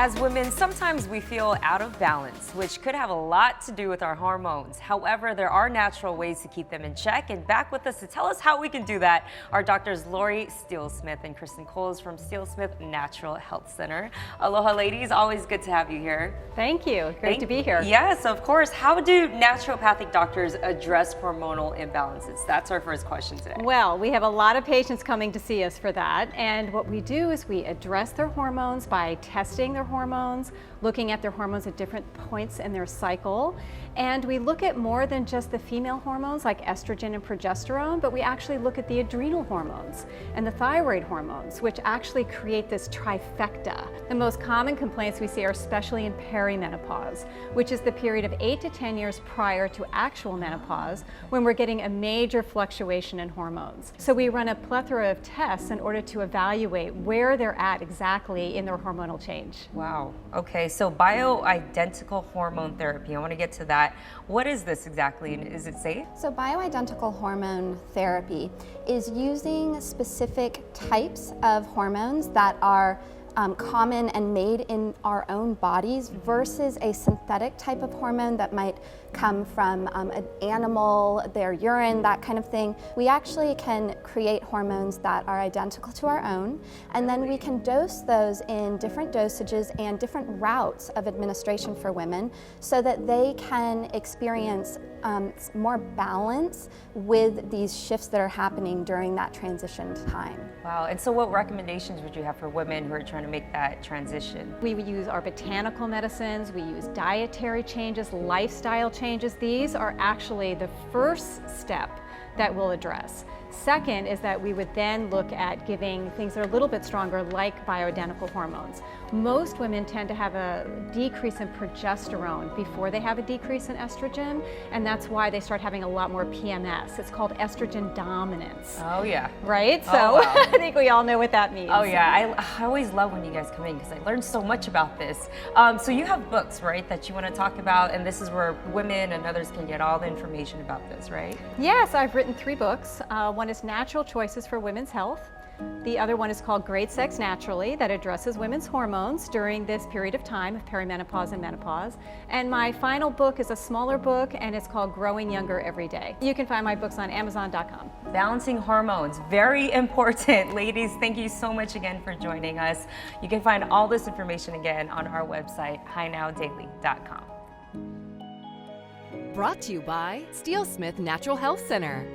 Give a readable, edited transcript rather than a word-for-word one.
As women, sometimes we feel out of balance, which could have a lot to do with our hormones. However, there are natural ways to keep them in check. And back with us to tell us how we can do that are doctors Lori Steelsmith and Kristen Coles from Steelsmith Natural Health Center. Aloha, ladies. Always good to have you here. Thank you. Great to be here. Yes, of course. How do naturopathic doctors address hormonal imbalances? That's our first question today. Well, we have a lot of patients coming to see us for that. And what we do is we address their hormones by testing their hormones, looking at their hormones at different points in their cycle. And we look at more than just the female hormones like estrogen and progesterone, but we actually look at the adrenal hormones and the thyroid hormones, which actually create this trifecta. The most common complaints we see are especially in perimenopause, which is the period of 8 to 10 years prior to actual menopause, when we're getting a major fluctuation in hormones. So we run a plethora of tests in order to evaluate where they're at exactly in their hormonal change. Wow. Okay, so bioidentical hormone therapy. I want to get to that. What is this exactly, and is it safe? So bioidentical hormone therapy is using specific types of hormones that are common and made in our own bodies versus a synthetic type of hormone that might come from an animal, their urine, that kind of thing. We actually can create hormones that are identical to our own, and then we can dose those in different dosages and different routes of administration for women so that they can experience more balance with these shifts that are happening during that transition time. Wow, and so what recommendations would you have for women who are trying to make that transition? We use our botanical medicines, we use dietary changes, lifestyle changes. These are actually the first step that we'll address. Second is that we would then look at giving things that are a little bit stronger, like bioidentical hormones. Most women tend to have a decrease in progesterone before they have a decrease in estrogen, and that's why they start having a lot more PMS. It's called estrogen dominance. Oh yeah. Right? So wow. I think we all know what that means. Oh yeah, I always love when you guys come in because I learned so much about this. So you have books, right, that you want to talk about, and this is where women and others can get all the information about this, right? Yes, I've written 3 books. One is Natural Choices for Women's Health. The other one is called Great Sex Naturally, that addresses women's hormones during this period of time of perimenopause and menopause. And my final book is a smaller book, and it's called Growing Younger Every Day. You can find my books on Amazon.com. Balancing hormones, very important. Ladies, thank you so much again for joining us. You can find all this information again on our website, HiNowDaily.com. Brought to you by Steelsmith Natural Health Center.